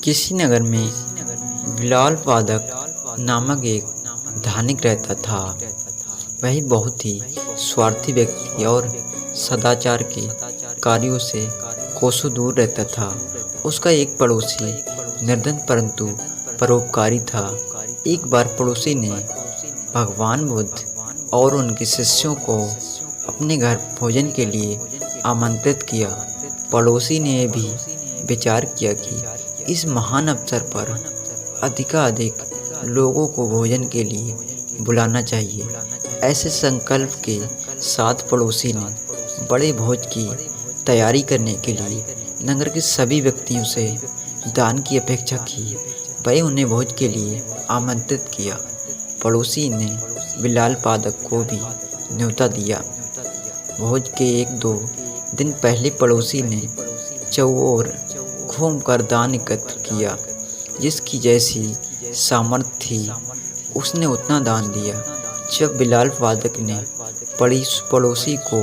किसी नगर में बिलाल पादक नामक एक धनिक रहता था। वह बहुत ही स्वार्थी व्यक्ति और सदाचार के कार्यों से कोसों दूर रहता था। उसका एक पड़ोसी निर्धन परंतु परोपकारी था। एक बार पड़ोसी ने भगवान बुद्ध और उनके शिष्यों को अपने घर भोजन के लिए आमंत्रित किया। पड़ोसी ने भी विचार किया कि इस महान अवसर पर अधिकाधिक लोगों को भोजन के लिए बुलाना चाहिए। ऐसे संकल्प के साथ पड़ोसी ने बड़े भोज की तैयारी करने के लिए नगर के सभी व्यक्तियों से दान की अपेक्षा की। वह उन्हें भोज के लिए आमंत्रित किया। पड़ोसी ने बिलाल पादक को भी न्योता दिया। भोज के 1-2 दिन पहले पड़ोसी ने चौओर घूमकर दान एकत्र किया। जिसकी जैसी सामर्थ्य थी उसने उतना दान दिया। जब बिलाल पादक ने पड़ोसी को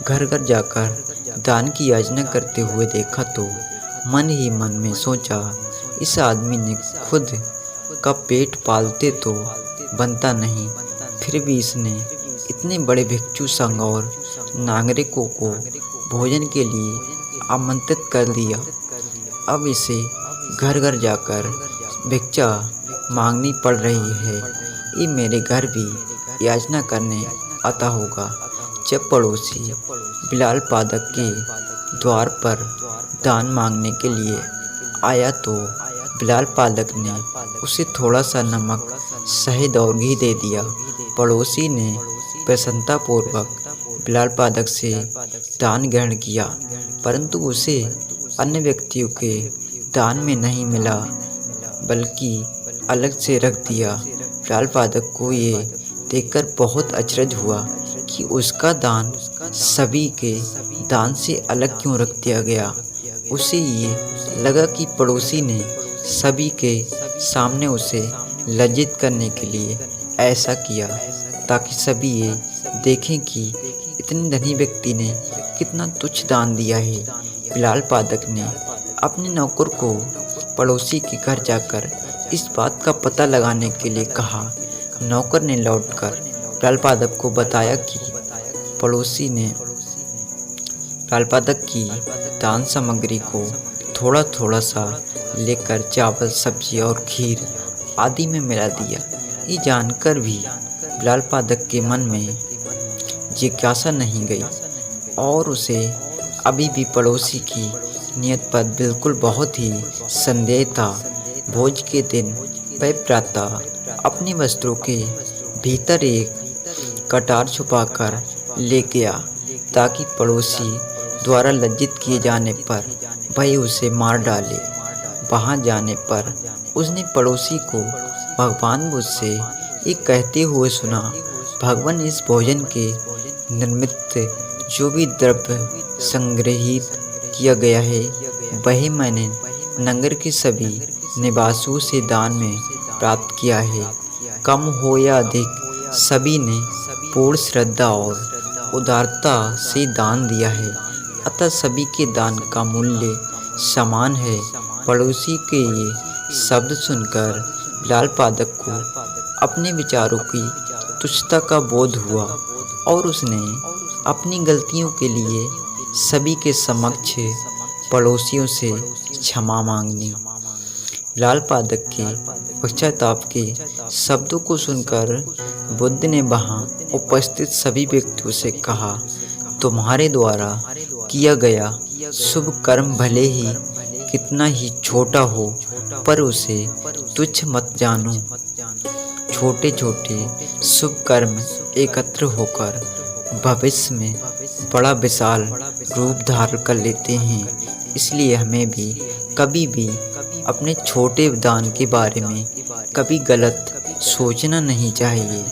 घर घर जाकर दान की याचना करते हुए देखा तो मन ही मन में सोचा, इस आदमी ने खुद का पेट पालते तो बनता नहीं, फिर भी इसने इतने बड़े भिक्षु संघ और नागरिकों को भोजन के लिए आमंत्रित कर दिया। अब इसे घर घर जाकर भिक्षा मांगनी पड़ रही है। ये मेरे घर भी याचना करने आता होगा। जब पड़ोसी बिलाल पादक के द्वार पर दान मांगने के लिए आया तो बिलाल पादक ने उसे थोड़ा सा नमक, शहद और घी दे दिया। पड़ोसी ने प्रसन्नतापूर्वक बिलाल पादक से दान ग्रहण किया, परंतु उसे अन्य व्यक्तियों के दान में नहीं मिला, बल्कि अलग से रख दिया। बिलाल पादक को ये देखकर बहुत अचरज हुआ कि उसका दान सभी के दान से अलग क्यों रख दिया गया। उसे ये लगा कि पड़ोसी ने सभी के सामने उसे लज्जित करने के लिए ऐसा किया, ताकि सभी ये देखें कि इतने धनी व्यक्ति ने कितना तुच्छ दान दिया है। बिलाल पादक ने अपने नौकर को पड़ोसी के घर जाकर इस बात का पता लगाने के लिए कहा। नौकर ने लौटकर बिलाल पादक को बताया कि पड़ोसी ने बिलाल पादक की दान सामग्री को थोड़ा थोड़ा सा लेकर चावल, सब्जी और खीर आदि में मिला दिया। ये जानकर भी बिलाल पादक के मन में जिज्ञासा नहीं गई और उसे अभी भी पड़ोसी की नियत पर बिल्कुल बहुत ही संदेह था। भोज के दिन वह प्रातः अपने वस्त्रों के भीतर एक कटार छुपाकर ले गया, ताकि पड़ोसी द्वारा लज्जित किए जाने पर वह उसे मार डाले। वहां जाने पर उसने पड़ोसी को भगवान बुद्ध से ये कहते हुए सुना, भगवान, इस भोजन के निमित्त जो भी द्रव्य संग्रहित किया गया है वह मैंने नगर के सभी निवासियों से दान में प्राप्त किया है। कम हो या अधिक, सभी ने पूर्ण श्रद्धा और उदारता से दान दिया है, अतः सभी के दान का मूल्य समान है। पड़ोसी के ये शब्द सुनकर बिलाल पादक को अपने विचारों की तुच्छता का बोध हुआ और उसने अपनी गलतियों के लिए सभी के समक्ष पड़ोसियों से क्षमा मांगी। बिलाल पादक के पश्चाताप के शब्दों को सुनकर बुद्ध ने वहां उपस्थित सभी व्यक्तियों से कहा, तुम्हारे द्वारा किया गया शुभ कर्म भले ही कितना ही छोटा हो, पर उसे तुच्छ मत जानो। छोटे छोटे शुभ कर्म एकत्र होकर भविष्य में बड़ा विशाल रूप धारण कर लेते हैं। इसलिए हमें भी कभी भी अपने छोटे दान के बारे में कभी गलत सोचना नहीं चाहिए।